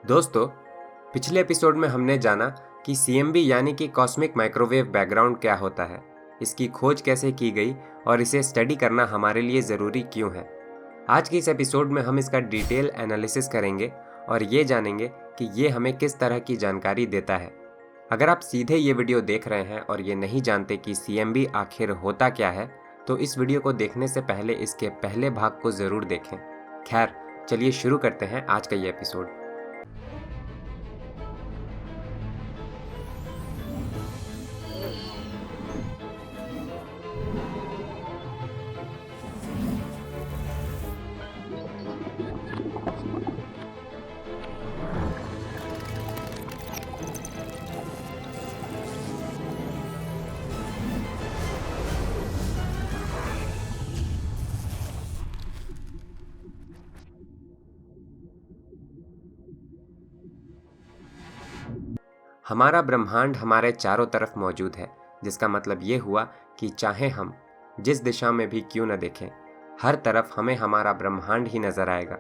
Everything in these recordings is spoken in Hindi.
दोस्तों, पिछले एपिसोड में हमने जाना कि CMB यानी कि कॉस्मिक माइक्रोवेव बैकग्राउंड क्या होता है, इसकी खोज कैसे की गई और इसे स्टडी करना हमारे लिए ज़रूरी क्यों है। आज की इस एपिसोड में हम इसका डिटेल एनालिसिस करेंगे और ये जानेंगे कि ये हमें किस तरह की जानकारी देता है। अगर आप सीधे ये वीडियो देख रहे हैं और ये नहीं जानते कि CMB आखिर होता क्या है, तो इस वीडियो को देखने से पहले इसके पहले भाग को ज़रूर देखें। खैर, चलिए शुरू करते हैं आज का ये एपिसोड। हमारा ब्रह्मांड हमारे चारों तरफ मौजूद है, जिसका मतलब ये हुआ कि चाहे हम जिस दिशा में भी क्यों न देखें, हर तरफ हमें हमारा ब्रह्मांड ही नजर आएगा।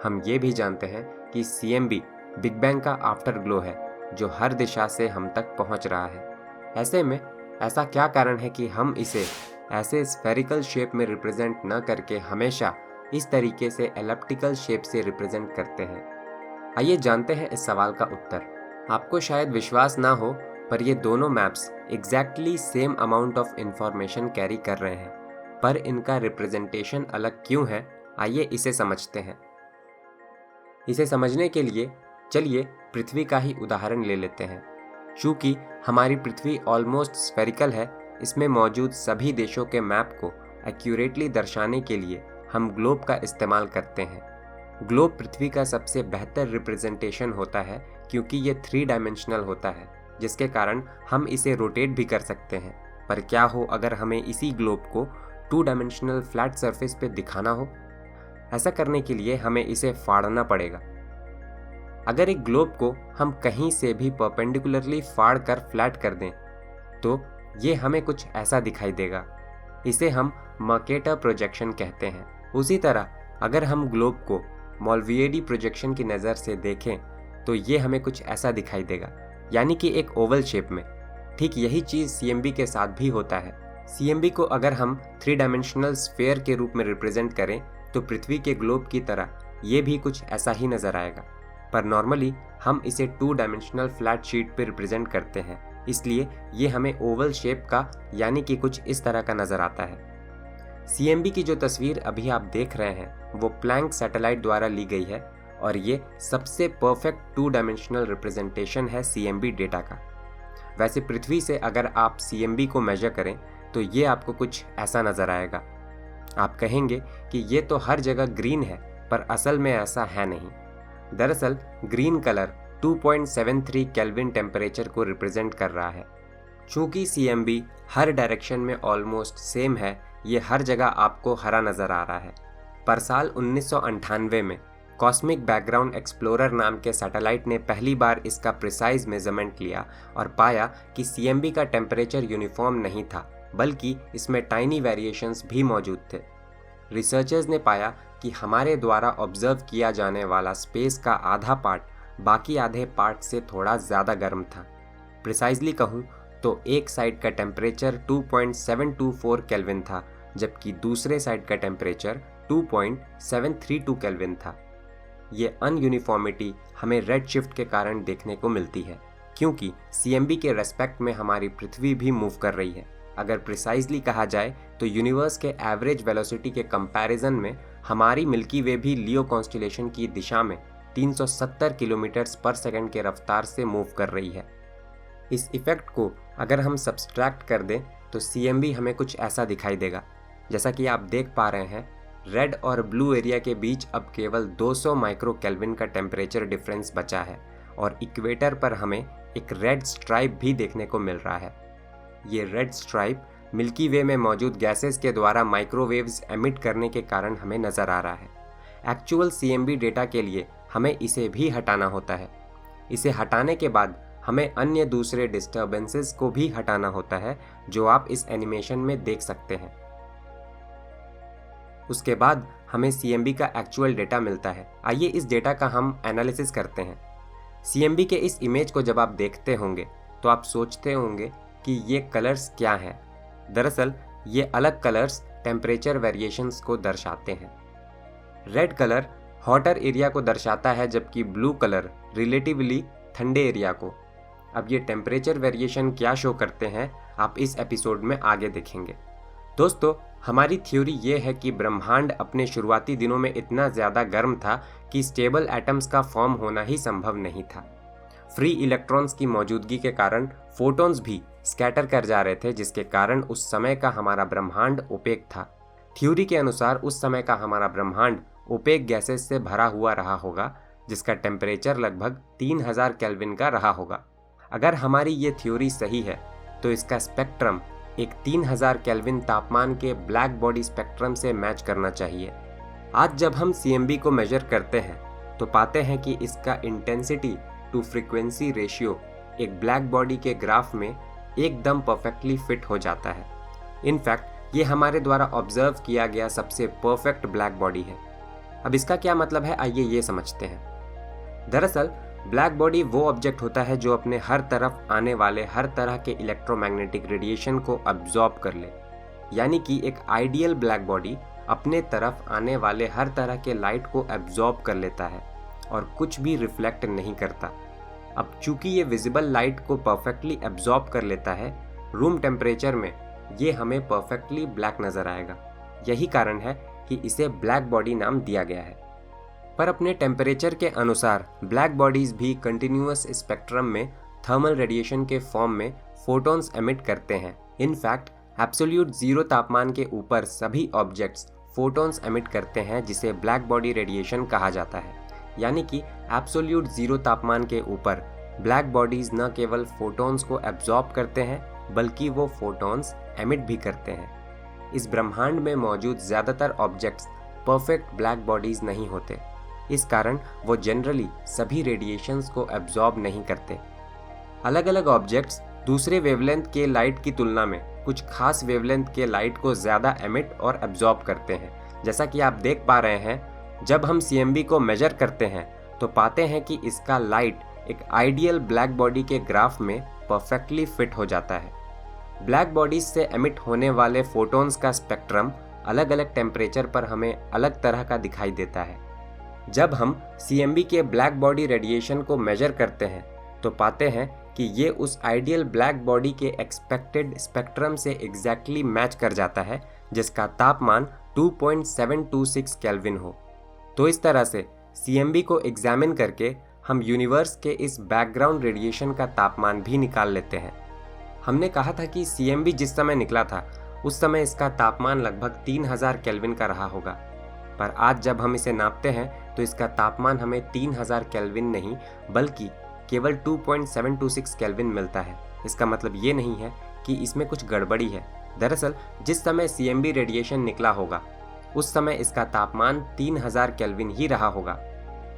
हम ये भी जानते हैं कि CMB बिग बैंग का आफ्टर ग्लो है, जो हर दिशा से हम तक पहुंच रहा है। ऐसे में ऐसा क्या कारण है कि हम इसे ऐसे स्फेरिकल शेप में रिप्रेजेंट न करके हमेशा इस तरीके से एलिप्टिकल शेप से रिप्रेजेंट करते हैं? आइए जानते हैं इस सवाल का उत्तर। आपको शायद विश्वास ना हो, पर ये दोनों maps exactly same amount of information carry कर रहे हैं, पर इनका रिप्रेजेंटेशन अलग क्यों है? आइए इसे समझते हैं। इसे समझने के लिए चलिए पृथ्वी का ही उदाहरण ले लेते हैं। चूँकि हमारी पृथ्वी ऑलमोस्ट स्फेरिकल है, इसमें मौजूद सभी देशों के मैप को एक्यूरेटली दर्शाने के लिए हम ग्लोब का इस्तेमाल करते हैं। ग्लोब पृथ्वी का सबसे बेहतर रिप्रेजेंटेशन होता है क्योंकि ये 3 डायमेंशनल होता है, जिसके कारण हम इसे रोटेट भी कर सकते हैं। पर क्या हो अगर हमें इसी ग्लोब को 2 डायमेंशनल फ्लैट सरफेस पे दिखाना हो? ऐसा करने के लिए हमें इसे फाड़ना पड़ेगा। अगर एक ग्लोब को हम कहीं से भी परपेंडिकुलरली फाड़ कर फ्लैट कर दें, तो ये हमें कुछ ऐसा दिखाई देगा। इसे हम मर्केटर प्रोजेक्शन कहते हैं। उसी तरह अगर हम ग्लोब को मोल्विएडी प्रोजेक्शन की नज़र से देखें, तो ये हमें कुछ ऐसा दिखाई देगा, यानी कि एक ओवल शेप में। ठीक यही चीज़ CMB के साथ भी होता है। CMB को अगर हम 3 डायमेंशनल स्फेयर के रूप में रिप्रेजेंट करें, तो पृथ्वी के ग्लोब की तरह ये भी कुछ ऐसा ही नज़र आएगा। पर नॉर्मली हम इसे 2 डायमेंशनल फ्लैट शीट पर रिप्रेजेंट करते हैं, इसलिए ये हमें ओवल शेप का यानी कि कुछ इस तरह का नज़र आता है। CMB की जो तस्वीर अभी आप देख रहे हैं, वो प्लैंक सैटेलाइट द्वारा ली गई है और ये सबसे परफेक्ट 2 डायमेंशनल रिप्रेजेंटेशन है CMB डेटा का। वैसे पृथ्वी से अगर आप CMB को मेजर करें, तो ये आपको कुछ ऐसा नज़र आएगा। आप कहेंगे कि ये तो हर जगह ग्रीन है, पर असल में ऐसा है नहीं। दरअसल ग्रीन कलर 2.73 केल्विन टेम्परेचर को रिप्रेजेंट कर रहा है। चूँकि CMB हर डायरेक्शन में ऑलमोस्ट सेम है, ये हर जगह आपको हरा नज़र आ रहा है। पर साल 1998 में कॉस्मिक बैकग्राउंड एक्सप्लोरर नाम के सैटेलाइट ने पहली बार इसका प्रिसाइज मेजरमेंट लिया और पाया कि CMB का टेम्परेचर यूनिफॉर्म नहीं था, बल्कि इसमें टाइनी वेरिएशंस भी मौजूद थे। रिसर्चर्स ने पाया कि हमारे द्वारा ऑब्जर्व किया जाने वाला स्पेस का आधा पार्ट बाकी आधे पार्ट से थोड़ा ज़्यादा गर्म था। प्रिसाइजली कहूँ तो एक साइड का टेम्परेचर 2.724 केल्विन था, जबकि दूसरे साइड का टेम्परेचर 2.732 केल्विन था। ये अनयूनिफॉर्मिटी हमें रेड शिफ्ट के कारण देखने को मिलती है, क्योंकि CMB के रेस्पेक्ट में हमारी पृथ्वी भी मूव कर रही है। अगर प्रिसाइजली कहा जाए तो यूनिवर्स के एवरेज वेलोसिटी के कंपैरिजन में हमारी मिल्की वे भी लियो कॉन्स्टेलेशन की दिशा में 370 किलोमीटर्स पर सेकंड के रफ्तार से मूव कर रही है। इस इफेक्ट को अगर हम सब्सट्रैक्ट कर दें, तो CMB हमें कुछ ऐसा दिखाई देगा। जैसा कि आप देख पा रहे हैं, रेड और ब्लू एरिया के बीच अब केवल 200 माइक्रो केल्विन का टेम्परेचर डिफरेंस बचा है और इक्वेटर पर हमें एक रेड स्ट्राइप भी देखने को मिल रहा है। ये रेड स्ट्राइप मिल्की वे में मौजूद गैसेस के द्वारा माइक्रोवेव्स एमिट करने के कारण हमें नज़र आ रहा है। एक्चुअल CMB डेटा के लिए हमें इसे भी हटाना होता है। इसे हटाने के बाद हमें अन्य दूसरे डिस्टर्बेंसेस को भी हटाना होता है, जो आप इस एनिमेशन में देख सकते हैं। उसके बाद हमें CMB का एक्चुअल डेटा मिलता है। आइए इस डेटा का हम एनालिसिस करते हैं। सीएमबी के इस इमेज को जब आप देखते होंगे तो आप सोचते होंगे कि ये कलर्स क्या हैं। दरअसल ये अलग कलर्स टेम्परेचर वेरिएशंस को दर्शाते हैं। रेड कलर हॉटर एरिया को दर्शाता है, जबकि ब्लू कलर रिलेटिवली ठंडे एरिया को। अब ये टेम्परेचर वेरिएशन क्या शो करते हैं आप इस एपिसोड में आगे देखेंगे। दोस्तों, हमारी थ्योरी ये है कि ब्रह्मांड अपने शुरुआती दिनों में इतना ज़्यादा गर्म था कि स्टेबल एटम्स का फॉर्म होना ही संभव नहीं था। फ्री इलेक्ट्रॉन्स की मौजूदगी के कारण फोटॉन्स भी स्कैटर कर जा रहे थे, जिसके कारण उस समय का हमारा ब्रह्मांड ओपेक था। थ्योरी के अनुसार उस समय का हमारा ब्रह्मांड ओपेक गैसेस से भरा हुआ रहा होगा, जिसका टेम्परेचर लगभग 3000 केल्विन का रहा होगा। अगर हमारी ये थ्योरी सही है तो इसका स्पेक्ट्रम एक 3000 केल्विन तापमान के ब्लैक बॉडी स्पेक्ट्रम से मैच करना चाहिए। आज जब हम सीएमबी को मेजर करते हैं तो पाते हैं कि इसका इंटेंसिटी टू फ्रीक्वेंसी रेशियो एक ब्लैक बॉडी के ग्राफ में एकदम परफेक्टली फिट हो जाता है। इनफैक्ट ये हमारे द्वारा ऑब्जर्व किया गया सबसे परफेक्ट ब्लैक बॉडी है। अब इसका क्या मतलब है, आइए ये समझते हैं। दरअसल ब्लैक बॉडी वो ऑब्जेक्ट होता है जो अपने हर तरफ आने वाले हर तरह के इलेक्ट्रोमैग्नेटिक रेडिएशन को अब्जॉर्ब कर ले। यानी कि एक आइडियल ब्लैक बॉडी अपने तरफ आने वाले हर तरह के लाइट को अब्जॉर्ब कर लेता है और कुछ भी रिफ्लेक्ट नहीं करता। अब चूंकि ये विजिबल लाइट को परफेक्टली अब्जॉर्ब कर लेता है, रूम टेम्परेचर में ये हमें परफेक्टली ब्लैक नजर आएगा। यही कारण है कि इसे ब्लैक बॉडी नाम दिया गया है। पर अपने टेम्परेचर के अनुसार ब्लैक बॉडीज भी कंटिन्यूअस स्पेक्ट्रम में थर्मल रेडिएशन के फॉर्म में फोटॉन्स एमिट करते हैं। इनफैक्ट एब्सोल्यूट जीरो तापमान के ऊपर सभी ऑब्जेक्ट्स फोटॉन्स एमिट करते हैं, जिसे ब्लैक बॉडी रेडिएशन कहा जाता है। यानी कि एब्सोल्यूट जीरो तापमान के ऊपर ब्लैक बॉडीज न केवल फोटॉन्स को एब्जॉर्ब करते हैं बल्कि वो फोटॉन्स एमिट भी करते हैं। इस ब्रह्मांड में मौजूद ज़्यादातर ऑब्जेक्ट्स परफेक्ट ब्लैक बॉडीज नहीं होते। इस कारण वो जनरली सभी रेडिएशंस को एब्जॉर्ब नहीं करते। अलग अलग ऑब्जेक्ट्स दूसरे वेवलेंथ के लाइट की तुलना में कुछ खास वेवलेंथ के लाइट को ज़्यादा एमिट और एब्जॉर्ब करते हैं। जैसा कि आप देख पा रहे हैं, जब हम सीएमबी को मेजर करते हैं तो पाते हैं कि इसका लाइट एक आइडियल ब्लैक बॉडी के ग्राफ में परफेक्टली फिट हो जाता है। ब्लैक बॉडीज से एमिट होने वाले फोटॉन्स का स्पेक्ट्रम अलग अलग टेम्परेचर पर हमें अलग तरह का दिखाई देता है। जब हम सीएमबी के ब्लैक बॉडी रेडिएशन को मेजर करते हैं तो पाते हैं कि ये उस आइडियल ब्लैक बॉडी के एक्सपेक्टेड स्पेक्ट्रम से एग्जैक्टली मैच कर जाता है, जिसका तापमान 2.726 केल्विन हो। तो इस तरह से सीएमबी को एग्जामिन करके हम यूनिवर्स के इस बैकग्राउंड रेडिएशन का तापमान भी निकाल लेते हैं। हमने कहा था कि सीएमबी जिस समय निकला था उस समय इसका तापमान लगभग 3000 केल्विन का रहा होगा, पर आज जब हम इसे नापते हैं तो इसका तापमान हमें 3000 केल्विन नहीं बल्कि केवल 2.726 केल्विन मिलता है। इसका मतलब ये नहीं है कि इसमें कुछ गड़बड़ी है। दरअसल जिस समय सीएमबी रेडिएशन निकला होगा उस समय इसका तापमान 3000 केल्विन ही रहा होगा,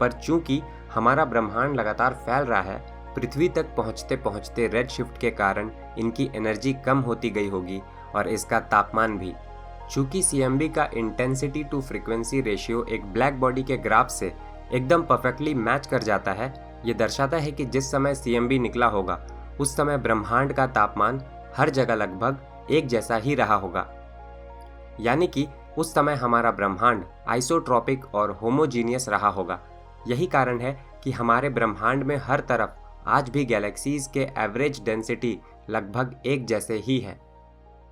पर चूंकि हमारा ब्रह्मांड लगातार फैल रहा है, पृथ्वी तक पहुंचते पहुंचते रेड शिफ्ट के कारण इनकी एनर्जी कम होती गई होगी और इसका तापमान भी। चूंकि सीएमबी का इंटेंसिटी टू फ्रीक्वेंसी रेशियो एक ब्लैक बॉडी के ग्राफ से एकदम परफेक्टली मैच कर जाता है, ये दर्शाता है कि जिस समय सीएमबी निकला होगा उस समय ब्रह्मांड का तापमान हर जगह लगभग एक जैसा ही रहा होगा। यानी कि उस समय हमारा ब्रह्मांड आइसोट्रॉपिक और होमोजीनियस रहा होगा। यही कारण है कि हमारे ब्रह्मांड में हर तरफ आज भी गैलेक्सीज के एवरेज डेंसिटी लगभग एक जैसे ही है।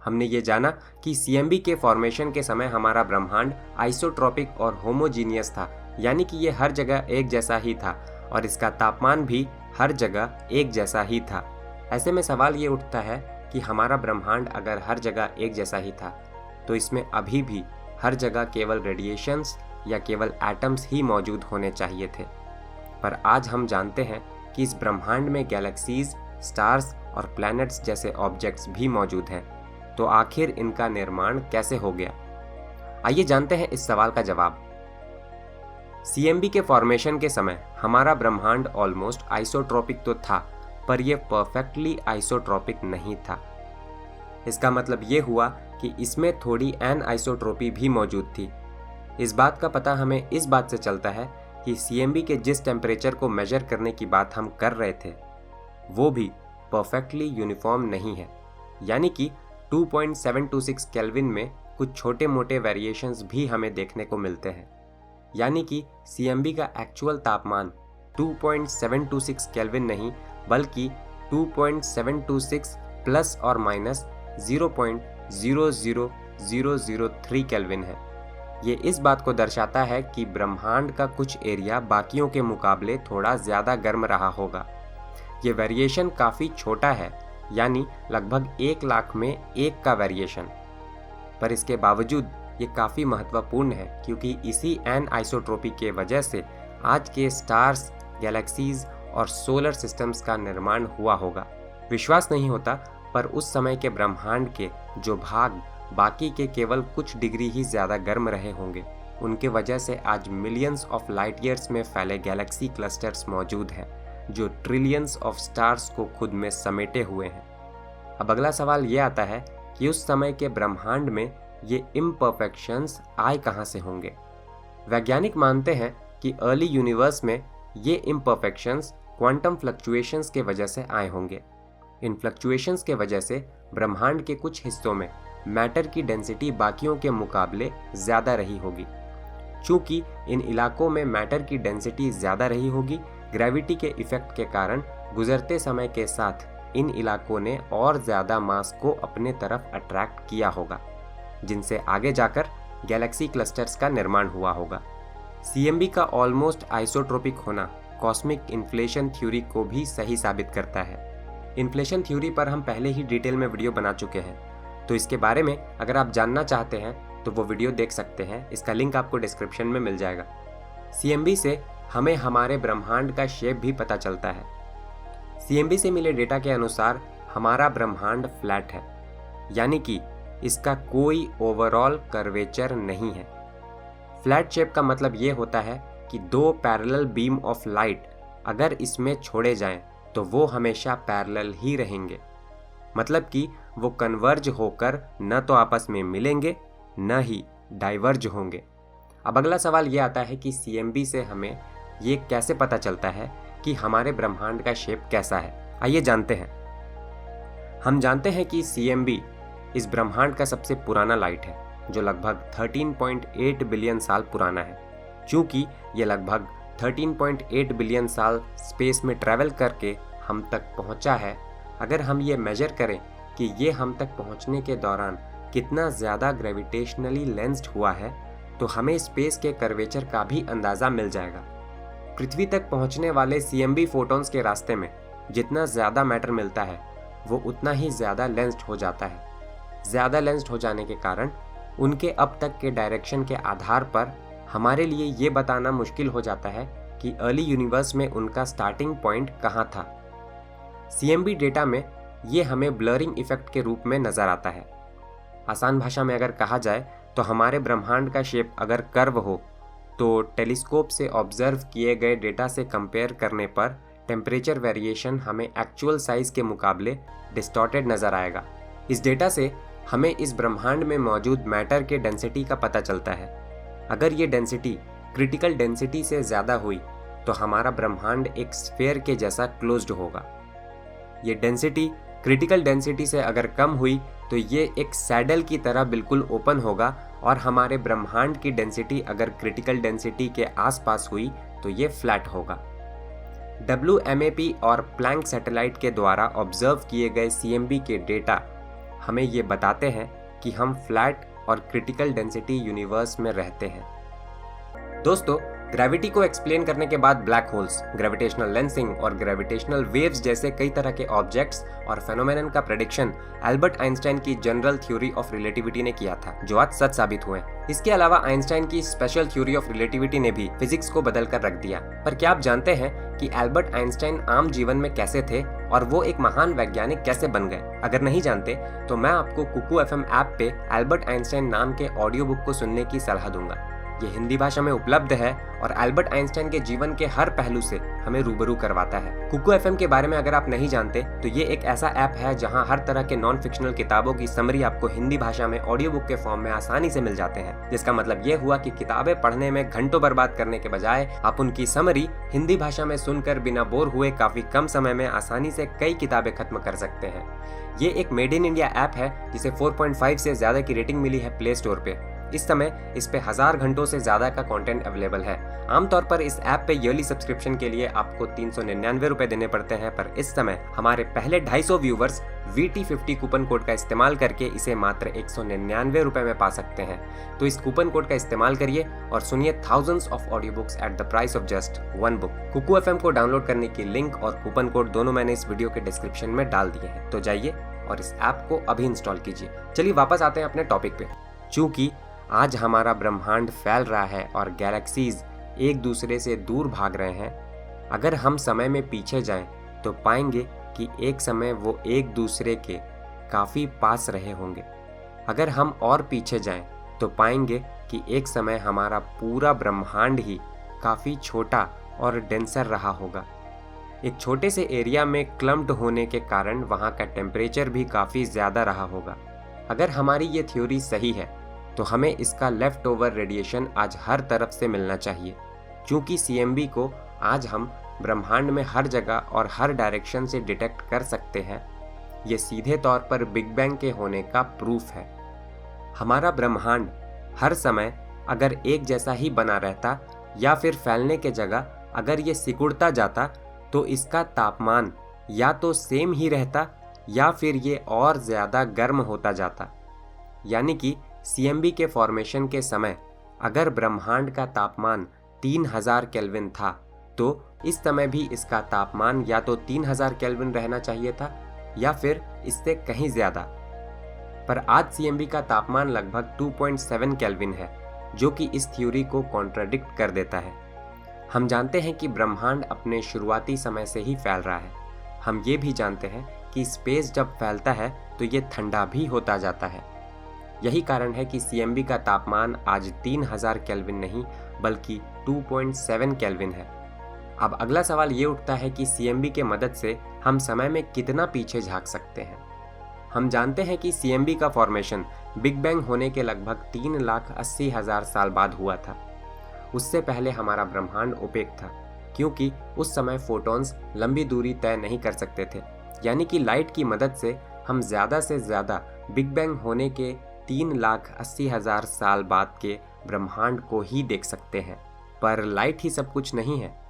हमने ये जाना कि सीएमबी के फॉर्मेशन के समय हमारा ब्रह्मांड आइसोट्रॉपिक और होमोजीनियस था, यानी कि ये हर जगह एक जैसा ही था और इसका तापमान भी हर जगह एक जैसा ही था। ऐसे में सवाल ये उठता है कि हमारा ब्रह्मांड अगर हर जगह एक जैसा ही था तो इसमें अभी भी हर जगह केवल रेडिएशंस या केवल एटम्स ही मौजूद होने चाहिए थे। पर आज हम जानते हैं कि इस ब्रह्मांड में गैलेक्सीज, स्टार्स और प्लैनेट्स जैसे ऑब्जेक्ट्स भी मौजूद हैं। तो आखिर इनका निर्माण कैसे हो गया? आइए जानते हैं इस सवाल का जवाब। सीएमबी के फॉर्मेशन के समय हमारा ब्रह्मांड ऑलमोस्ट आइसोट्रॉपिक तो था, पर यह परफेक्टली आइसोट्रॉपिक नहीं था। इसका मतलब ये हुआ कि इसमें थोड़ी एन आइसोट्रोपी भी मौजूद थी। इस बात का पता हमें इस बात से चलता है कि CMB के जिस टेम्परेचर को मेजर करने की बात हम कर रहे थे वो भी परफेक्टली यूनिफॉर्म नहीं है, यानी कि 2.726 केल्विन में कुछ छोटे मोटे वेरिएशंस भी हमें देखने को मिलते हैं। यानी कि CMB का एक्चुअल तापमान 2.726 केल्विन नहीं बल्कि 2.726 प्लस और माइनस 0.00003 केल्विन है। ये इस बात को दर्शाता है कि ब्रह्मांड का कुछ एरिया बाकियों के मुकाबले थोड़ा ज़्यादा गर्म रहा होगा। ये वेरिएशन काफ़ी छोटा है, यानी लगभग 1 लाख में 1 का वेरिएशन, पर इसके बावजूद ये काफ़ी महत्वपूर्ण है क्योंकि इसी एनआइसोट्रोपी के वजह से आज के स्टार्स, गैलेक्सीज और सोलर सिस्टम्स का निर्माण हुआ होगा। विश्वास नहीं होता, पर उस समय के ब्रह्मांड के जो भाग बाकी के केवल कुछ डिग्री ही ज़्यादा गर्म रहे होंगे, उनके वजह से आज मिलियंस ऑफ लाइट ईयर्स में फैले गैलेक्सी क्लस्टर्स मौजूद हैं जो ट्रिलियंस ऑफ स्टार्स को खुद में समेटे हुए हैं। अब अगला सवाल ये आता है कि उस समय के ब्रह्मांड में ये इम्परफेक्शंस आए कहाँ से होंगे। वैज्ञानिक मानते हैं कि अर्ली यूनिवर्स में ये इम्परफेक्शंस क्वांटम फ्लक्चुएशंस के वजह से आए होंगे। इन फ्लक्चुएशंस के वजह से ब्रह्मांड के कुछ हिस्सों में मैटर की डेंसिटी बाकियों के मुकाबले ज़्यादा रही होगी। चूँकि इन इलाकों में मैटर की डेंसिटी ज़्यादा रही होगी, ग्रेविटी के इफेक्ट के कारण गुजरते समय के साथ इन इलाकों ने और ज़्यादा मास को अपने तरफ अट्रैक्ट किया होगा, जिनसे आगे जाकर गैलेक्सी क्लस्टर्स का निर्माण हुआ होगा। CMB का ऑलमोस्ट आइसोट्रोपिक होना कॉस्मिक इन्फ्लेशन थ्योरी को भी सही साबित करता है। इन्फ्लेशन थ्योरी पर हम पहले ही डिटेल में वीडियो बना चुके हैं, तो इसके बारे में अगर आप जानना चाहते हैं तो वो वीडियो देख सकते हैं। इसका लिंक आपको डिस्क्रिप्शन में मिल जाएगा। CMB से हमें हमारे ब्रह्मांड का शेप भी पता चलता है। CMB से मिले डेटा के अनुसार हमारा ब्रह्मांड फ्लैट है, यानी कि इसका कोई ओवरऑल कर्वेचर नहीं है। फ्लैट शेप का मतलब ये होता है कि 2 पैरेलल बीम ऑफ लाइट अगर इसमें छोड़े जाएं तो वो हमेशा पैरेलल ही रहेंगे, मतलब कि वो कन्वर्ज होकर न तो आपस में मिलेंगे न ही डाइवर्ज होंगे। अब अगला सवाल ये आता है कि CMB से हमें ये कैसे पता चलता है कि हमारे ब्रह्मांड का शेप कैसा है। आइए जानते हैं। हम जानते हैं कि CMB इस ब्रह्मांड का सबसे पुराना लाइट है, जो लगभग 13.8 बिलियन साल पुराना है। चूँकि ये लगभग 13.8 बिलियन साल स्पेस में ट्रैवल करके हम तक पहुँचा है, अगर हम ये मेजर करें कि ये हम तक पहुँचने के दौरान कितना ज़्यादा ग्रेविटेशनली लेंस्ड हुआ है, तो हमें स्पेस के कर्वेचर का भी अंदाज़ा मिल जाएगा। पृथ्वी तक पहुँचने वाले CMB फोटॉन्स के रास्ते में जितना ज़्यादा मैटर मिलता है वो उतना ही ज़्यादा लेंस्ड हो जाता है। ज़्यादा लेंस्ड हो जाने के कारण उनके अब तक के डायरेक्शन के आधार पर हमारे लिए ये बताना मुश्किल हो जाता है कि अर्ली यूनिवर्स में उनका स्टार्टिंग पॉइंट कहाँ था। CMB डेटा में ये हमें ब्लरिंग इफेक्ट के रूप में नज़र आता है। आसान भाषा में अगर कहा जाए तो हमारे ब्रह्मांड का शेप अगर कर्व हो तो टेलीस्कोप से ऑब्जर्व किए गए डेटा से कंपेयर करने पर टेम्परेचर वेरिएशन हमें एक्चुअल साइज़ के मुकाबले डिस्टॉर्टेड नज़र आएगा। इस डेटा से हमें इस ब्रह्मांड में मौजूद मैटर के डेंसिटी का पता चलता है। अगर ये डेंसिटी क्रिटिकल डेंसिटी से ज़्यादा हुई तो हमारा ब्रह्मांड एक स्फेयर के जैसा क्लोज्ड होगा। ये डेंसिटी क्रिटिकल डेंसिटी से अगर कम हुई तो ये एक सैडल की तरह बिल्कुल ओपन होगा, और हमारे ब्रह्मांड की डेंसिटी अगर क्रिटिकल डेंसिटी के आसपास हुई तो ये फ्लैट होगा। WMAP और प्लैंक सैटेलाइट के द्वारा ऑब्जर्व किए गए CMB के डेटा हमें ये बताते हैं कि हम फ्लैट और क्रिटिकल डेंसिटी यूनिवर्स में रहते हैं। दोस्तों, ग्रेविटी को एक्सप्लेन करने के बाद ब्लैक होल्स, ग्रेविटेशनल लेंसिंग और ग्रेविटेशनल वेव्स जैसे कई तरह के ऑब्जेक्ट्स और फेनोमेनन का प्रेडिक्शन एल्बर्ट आइंस्टाइन की जनरल थ्योरी ऑफ रिलेटिविटी ने किया था, जो आज सच साबित हुए। इसके अलावा आइंस्टाइन की स्पेशल थ्योरी ऑफ रिलेटिविटी ने भी फिजिक्स को बदल कर रख दिया। पर क्या आप जानते हैं कि एल्बर्ट आइंस्टाइन आम जीवन में कैसे थे और वो एक महान वैज्ञानिक कैसे बन गए? अगर नहीं जानते तो मैं आपको कुकू FM ऐप पे एल्बर्ट आइंस्टाइन नाम के ऑडियो बुक को सुनने की सलाह दूंगा। ये हिंदी भाषा में उपलब्ध है और एल्बर्ट आइंस्टाइन के जीवन के हर पहलू से हमें रूबरू करवाता है। कुकू एफएम के बारे में अगर आप नहीं जानते तो ये एक ऐसा ऐप है जहां हर तरह के नॉन फिक्शनल किताबों की समरी आपको हिंदी भाषा में ऑडियो बुक के फॉर्म में आसानी से मिल जाते हैं, जिसका मतलब ये हुआ कि किताबें पढ़ने में घंटों बर्बाद करने के बजाय आप उनकी समरी हिंदी भाषा में सुनकर बिना बोर हुए काफी कम समय में आसानी से कई किताबें खत्म कर सकते हैं। ये एक मेड इन इंडिया ऐप है जिसे 4.5 से ज्यादा की रेटिंग मिली है प्ले स्टोर पे। इस समय इस पे 1000 घंटों से ज्यादा का कंटेंट अवेलेबल है। आमतौर पर इस ऐप पे ईयरली सब्सक्रिप्शन के लिए आपको 399 रुपए देने पड़ते हैं, पर इस समय हमारे पहले 250 व्यूवर्स VT50 कूपन कोड का इस्तेमाल करके इसे मात्र 199 रुपए में पा सकते हैं। तो इस कूपन कोड का इस्तेमाल करिए और सुनिए thousands of audio books at the price of just 1 book. Kuku FM को डाउनलोड करने की लिंक और कूपन कोड दोनों मैंने इस वीडियो के डिस्क्रिप्शन में डाल दिए हैं, तो जाइए और इस ऐप को अभी इंस्टॉल कीजिए। चलिए वापस आते हैं अपने टॉपिक पे। चूंकि आज हमारा ब्रह्मांड फैल रहा है और गैलेक्सीज एक दूसरे से दूर भाग रहे हैं, अगर हम समय में पीछे जाएं तो पाएंगे कि एक समय वो एक दूसरे के काफ़ी पास रहे होंगे। अगर हम और पीछे जाएं तो पाएंगे कि एक समय हमारा पूरा ब्रह्मांड ही काफ़ी छोटा और डेंसर रहा होगा। एक छोटे से एरिया में क्लम्प्ड होने के कारण वहाँ का टेम्परेचर भी काफ़ी ज़्यादा रहा होगा। अगर हमारी ये थ्योरी सही है तो हमें इसका लेफ्ट ओवर रेडिएशन आज हर तरफ से मिलना चाहिए, क्योंकि CMB को आज हम ब्रह्मांड में हर जगह और हर डायरेक्शन से डिटेक्ट कर सकते हैं। ये सीधे तौर पर बिग बैंग के होने का प्रूफ है। हमारा ब्रह्मांड हर समय अगर एक जैसा ही बना रहता या फिर फैलने के जगह अगर ये सिकुड़ता जाता तो इसका तापमान या तो सेम ही रहता या फिर ये और ज़्यादा गर्म होता जाता। यानी कि CMB के फॉर्मेशन के समय अगर ब्रह्मांड का तापमान 3000 केल्विन था तो इस समय भी इसका तापमान या तो 3000 केल्विन रहना चाहिए था या फिर इससे कहीं ज़्यादा। पर आज CMB का तापमान लगभग 2.7 केल्विन है, जो कि इस थ्योरी को कॉन्ट्राडिक्ट कर देता है। हम जानते हैं कि ब्रह्मांड अपने शुरुआती समय से ही फैल रहा है। हम ये भी जानते हैं कि स्पेस जब फैलता है तो ये ठंडा भी होता जाता है। यही कारण है कि CMB का तापमान आज 3000 केल्विन नहीं बल्कि 2.7 केल्विन है। अब अगला सवाल ये उठता है कि CMB के मदद से हम समय में कितना पीछे झांक सकते हैं। हम जानते हैं कि CMB का फॉर्मेशन बिग बैंग होने के लगभग 3,80,000 साल बाद हुआ था। उससे पहले हमारा ब्रह्मांड ओपेक था, क्योंकि उस समय फोटॉन्स लंबी दूरी तय नहीं कर सकते थे। यानी कि लाइट की मदद से हम ज़्यादा से ज़्यादा बिग बैंग होने के 3,80,000 साल बाद के ब्रह्मांड को ही देख सकते हैं। पर लाइट ही सब कुछ नहीं है।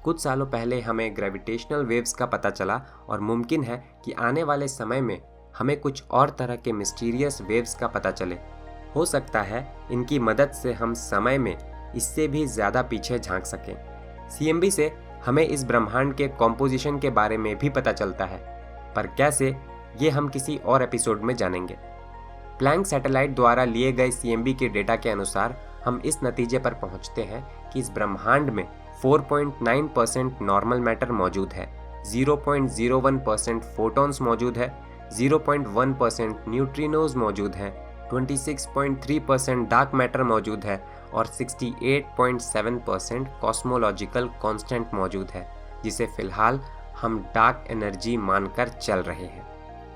कुछ सालों पहले हमें ग्रेविटेशनल वेव्स का पता चला और मुमकिन है कि आने वाले समय में हमें कुछ और तरह के मिस्टीरियस वेव्स का पता चले। हो सकता है इनकी मदद से हम समय में इससे भी ज़्यादा पीछे झांक सकें। CMB से हमें इस ब्रह्मांड के कॉम्पोजिशन के बारे में भी पता चलता है, पर कैसे ये हम किसी और एपिसोड में जानेंगे। प्लैंक सैटेलाइट द्वारा लिए गए CMB के डेटा के अनुसार हम इस नतीजे पर पहुंचते हैं कि इस ब्रह्मांड में 4.9% नॉर्मल मैटर मौजूद है, 0.01% फोटॉन्स मौजूद है, 0.1% न्यूट्रिनोज मौजूद हैं, 26.3% डार्क मैटर मौजूद है और 68.7% कॉस्मोलॉजिकल कांस्टेंट मौजूद है, जिसे फिलहाल हम डार्क एनर्जी मानकर चल रहे हैं।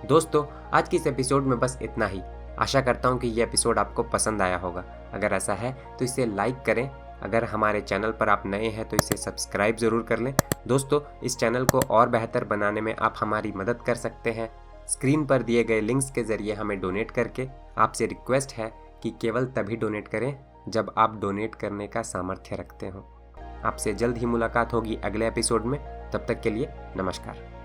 दोस्तों, आज की इस एपिसोड में बस इतना ही। आशा करता हूँ कि ये एपिसोड आपको पसंद आया होगा। अगर ऐसा है तो इसे लाइक करें। अगर हमारे चैनल पर आप नए हैं तो इसे सब्सक्राइब ज़रूर कर लें। दोस्तों, इस चैनल को और बेहतर बनाने में आप हमारी मदद कर सकते हैं स्क्रीन पर दिए गए लिंक्स के ज़रिए हमें डोनेट करके। आपसे रिक्वेस्ट है कि केवल तभी डोनेट करें जब आप डोनेट करने का सामर्थ्य रखते हो। आपसे जल्द ही मुलाकात होगी अगले एपिसोड में। तब तक के लिए नमस्कार।